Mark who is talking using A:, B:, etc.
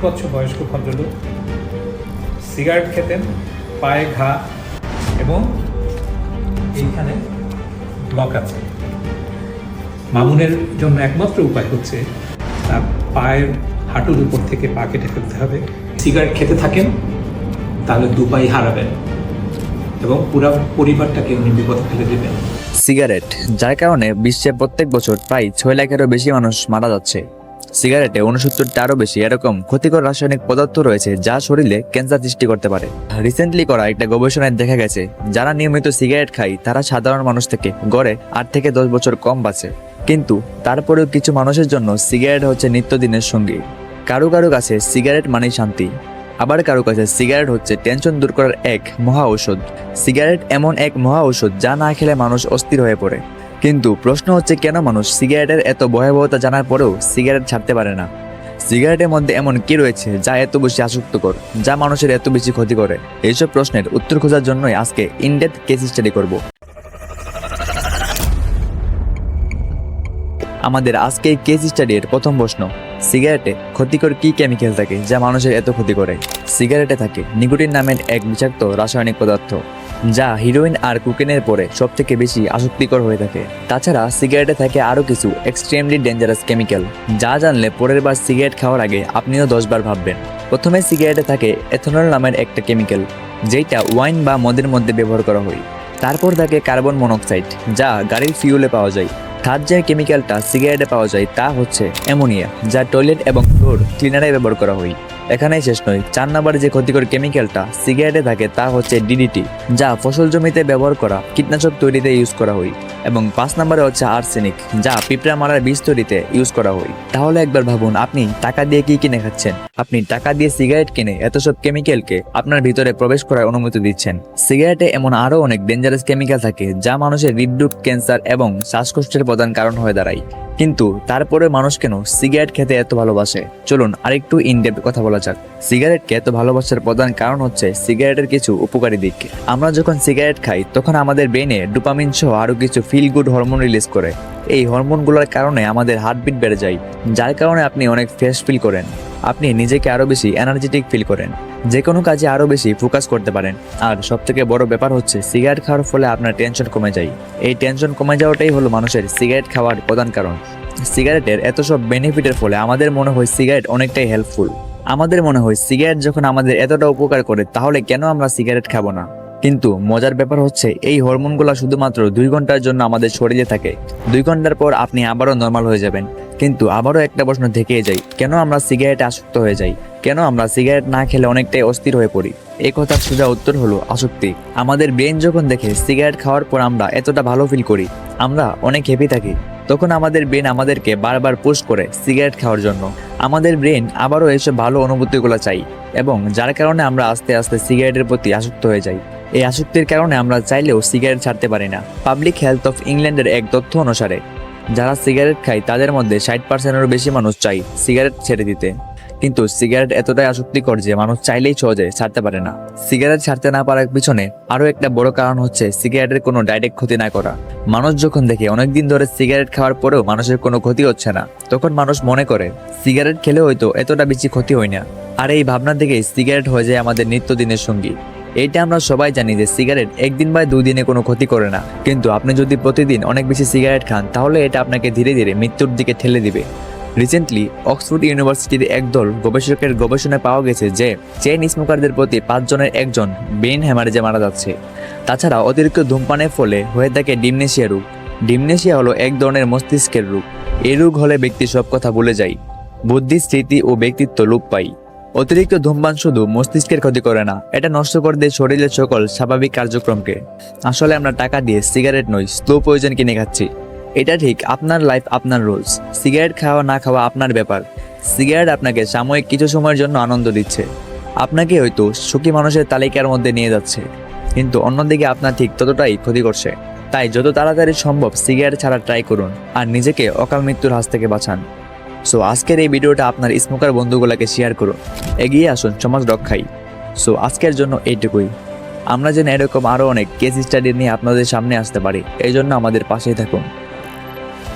A: বছর বয়স্ক ভদ্রলোক সিগারেট খেতেন, পায়ে ঘা এবং এইখানে ব্লক আছে। মামুনের জন্য একমাত্র উপায় হচ্ছে তার পায়ের হাঁটুর উপর থেকে পা কেটে ফেলতে হবে। সিগারেট খেতে থাকেন তাহলে দুপাই হারাবেন এবং পুরো পরিবারটাকে উনি বিপদে ফেলে দেবেন।
B: সিগারেট, যার কারণে বিশ্বে প্রত্যেক বছর প্রায় 6 লাখেরও বেশি মানুষ মারা যাচ্ছে। সিগারেটে 69টারও বেশি এরকম ক্ষতিকর রাসায়নিক পদার্থ রয়েছে যা শরীরে ক্যান্সার সৃষ্টি করতে পারে। রিসেন্টলি করা একটা গবেষণায় দেখা গেছে যারা নিয়মিত সিগারেট খায় তারা সাধারণ মানুষ থেকে গড়ে 8 থেকে 10 বছর কম বাঁচে। কিন্তু তারপরেও কিছু মানুষের জন্য সিগারেট হচ্ছে নিত্যদিনের সঙ্গী। কারো কারো কাছে সিগারেট মানেই শান্তি, আবার কারো কাছে সিগারেট হচ্ছে টেনশন দূর করার এক মহা ঔষধ। সিগারেট এমন এক মহা ঔষধ যা না খেলে মানুষ অস্থির হয়ে পড়ে। কিন্তু প্রশ্ন হচ্ছে, কেন মানুষ সিগারেটের এত ভয়াবহতা জানার পরেও সিগারেট ছাড়তে পারে না? সিগারেটের মধ্যে এমন কি রয়েছে যা এত বেশি আসক্তকর, যা মানুষের এত বেশি ক্ষতি করে? এইসব প্রশ্নের উত্তর খোঁজার জন্যই আজকে ইনডেপথ কেস স্টাডি করব। আমাদের আজকে এই কেস স্টাডির প্রথম প্রশ্ন, সিগারেটে ক্ষতিকর কি কেমিক্যাল থাকে যা মানুষের এত ক্ষতি করে? সিগারেটে থাকে নিকোটিন নামের এক বিষাক্ত রাসায়নিক পদার্থ যা হিরোইন আর কোকেনের পরে সব থেকে বেশি আসক্তিকর হয়ে থাকে। তাছাড়া সিগারেটে থাকে আরও কিছু এক্সট্রিমলি ডেঞ্জারাস কেমিক্যাল যা জানলে পরের বার সিগারেট খাওয়ার আগে আপনিও 10 বার ভাববেন। প্রথমে সিগারেটে থাকে এথনল নামের একটা কেমিক্যাল যেটা ওয়াইন বা মদের মধ্যে ব্যবহার করা হয়। তারপর থাকে কার্বন মনোক্সাইড যা গাড়ির ফিউলে পাওয়া যায়। থার্ড যে কেমিক্যালটা সিগারেটে পাওয়া যায় তা হচ্ছে অ্যামোনিয়া, যা টয়লেট এবং ফ্লোর ক্লিনারে ব্যবহার করা হয়। এখানেই শেষ নয়, 4 নম্বরে যে ক্ষতিকর কেমিক্যালটা সিগারেটে থাকে তা হচ্ছে ডিডিটি, যা ফসল জমিতে ব্যবহার করা কীটনাশক তৈরিতে ইউজ করা হয়। এবং 5 নম্বরে হচ্ছে আর্সেনিক, যা পিঁপড়া মারার বীজ তৈরিতে ইউজ করা হয়। তাহলে একবার ভাবুন, আপনি টাকা দিয়ে কি কিনে খাচ্ছেন? আপনি টাকা দিয়ে সিগারেট কিনে এত সব কেমিক্যালকে আপনার ভিতরে প্রবেশ করার অনুমতি দিচ্ছেন। সিগারেটে এমন আরও অনেক ডেঞ্জারাস কেমিক্যাল থাকে যা মানুষের হৃদরোগ, ক্যান্সার এবং শ্বাসকষ্টের প্রধান কারণ হয়ে দাঁড়ায়। কিন্তু তারপরে মানুষ কেন সিগারেট খেতে এত ভালোবাসে? চলুন আরেকটু ইনডেপথ কথা বলা যাক। সিগারেটকে এত ভালোবাসার প্রধান কারণ হচ্ছে সিগারেটের কিছু উপকারী দিক। আমরা যখন সিগারেট খাই তখন আমাদের ব্রেনে ডোপামিন সহ আরও কিছু ফিল গুড হরমোন রিলিজ করে। এই হরমোনগুলোর কারণে আমাদের হার্টবিট বেড়ে যায়, যার কারণে আপনি অনেক ফ্রেশ ফিল করেন। আপনি নিজেকে আরও বেশি এনার্জেটিক ফিল করেন, যে কোনো কাজে আরও বেশি ফোকাস করতে পারেন। আর সবথেকে বড় ব্যাপার হচ্ছে সিগারেট খাওয়ার ফলে আপনার টেনশন কমে যায়। এই টেনশন কমে যাওয়াটাই হলো মানুষের সিগারেট খাওয়ার প্রধান কারণ। সিগারেটের এত সব বেনিফিটের ফলে আমাদের মনে হয় সিগারেট অনেকটাই হেল্পফুল। আমাদের মনে হয় সিগারেট যখন আমাদের এতটা উপকার করে তাহলে কেন আমরা সিগারেট খাবো না? কিন্তু মজার ব্যাপার হচ্ছে এই হরমোনগুলো শুধুমাত্র 2 ঘন্টার জন্য আমাদের শরীরে থাকে। 2 ঘন্টার পর আপনি আবারও নর্মাল হয়ে যাবেন। কিন্তু আবারও একটা প্রশ্ন থেকেই যায়, কেন আমরা সিগারেটে আসক্ত হয়ে যাই? কেন আমরা সিগারেট না খেলে অনেকটাই অস্থির হয়ে পড়ি? এই কথার সোজা উত্তর হলো আসক্তি। আমাদের ব্রেন যখন দেখে সিগারেট খাওয়ার পর আমরা এতটা ভালো ফিল করি, আমরা অনেক হ্যাপি থাকি, তখন আমাদের ব্রেন আমাদেরকে বারবার পুশ করে সিগারেট খাওয়ার জন্য। আমাদের ব্রেন আবারও এসব ভালো অনুভূতিগুলো চাই এবং যার কারণে আমরা আস্তে আস্তে সিগারেটের প্রতি আসক্ত হয়ে যাই। এই আসক্তির কারণে আমরা চাইলেও সিগারেট ছাড়তে পারি না। পাবলিক হেলথ অফ ইংল্যান্ডের এক তথ্য অনুসারে যারা সিগারেট খায় তাদের মধ্যে 60%-এরও বেশি মানুষ চাই সিগারেট ছেড়ে দিতে। কিন্তু সিগারেট এতটাই আসক্তিকর যে মানুষ চাইলেই সহজে ছাড়তে পারে না। সিগারেট ছাড়তে না পারার পিছনে আরও একটা বড় কারণ হচ্ছে সিগারেটের কোনো ডাইরেক্ট ক্ষতি না করা। মানুষ যখন দেখে অনেকদিন ধরে সিগারেট খাওয়ার পরেও মানুষের কোনো ক্ষতি হচ্ছে না, তখন মানুষ মনে করে সিগারেট খেলে হয়তো এতটা বেশি ক্ষতি হয় না। আর এই ভাবনা থেকেই সিগারেট হয়ে যায় আমাদের নিত্যদিনের সঙ্গী। এইটা আমরা সবাই জানি যে সিগারেট 1 দিন বা 2 দিনে কোনো ক্ষতি করে না, কিন্তু আপনি যদি প্রতিদিন অনেক বেশি সিগারেট খান তাহলে এটা আপনাকে ধীরে ধীরে মৃত্যুর দিকে ঠেলে দিবে। রিসেন্টলি অক্সফোর্ড ইউনিভার্সিটির একদল গবেষকের গবেষণায় পাওয়া গেছে যে চেইন স্মোকারদের প্রতি 5 জনের 1 জন ব্রেন হ্যামারেজে মারা যাচ্ছে। তাছাড়া অতিরিক্ত ধূমপানের ফলে হয়ে থাকে ডিমনেশিয়া রোগ। ডিমনেশিয়া হলো এক ধরনের মস্তিষ্কের রোগ। এই রোগ হলে ব্যক্তি সব কথা ভুলে যায়, বুদ্ধি, স্মৃতি ও ব্যক্তিত্ব লোপ পায়। অতিরিক্ত ধূমপান শুধু মস্তিষ্কের ক্ষতি করে না, এটা নষ্ট করে দেয় শরীরের সকল স্বাভাবিক কার্যক্রমকে। আসলে আমরা টাকা দিয়ে সিগারেট নয়, স্লো পয়জন কিনে খাচ্ছি। এটা ঠিক, আপনার লাইফ আপনার রুলস। সিগারেট খাওয়া না খাওয়া আপনার ব্যাপার। সিগারেট আপনাকে সাময়িক কিছু সময়ের জন্য আনন্দ দিচ্ছে, আপনাকে হয়তো সুখী মানুষের তালিকার মধ্যে নিয়ে যাচ্ছে, কিন্তু অন্যদিকে আপনার ঠিক ততটাই ক্ষতি করছে। তাই যত তাড়াতাড়ি সম্ভব সিগারেট ছাড়া ট্রাই করুন আর নিজেকে অকাল মৃত্যুর হাত থেকে বাঁচান। সো আজকের এই ভিডিওটা আপনার স্মোকার বন্ধুগুলোকে শেয়ার করুন, এগিয়ে আসুন সমাজ রক্ষায়। সো আজকের জন্য এইটুকুই। আমরা যেন এরকম আরও অনেক কেস স্টাডি নিয়ে আপনাদের সামনে আসতে পারি, এই জন্য আমাদের পাশেই থাকুন।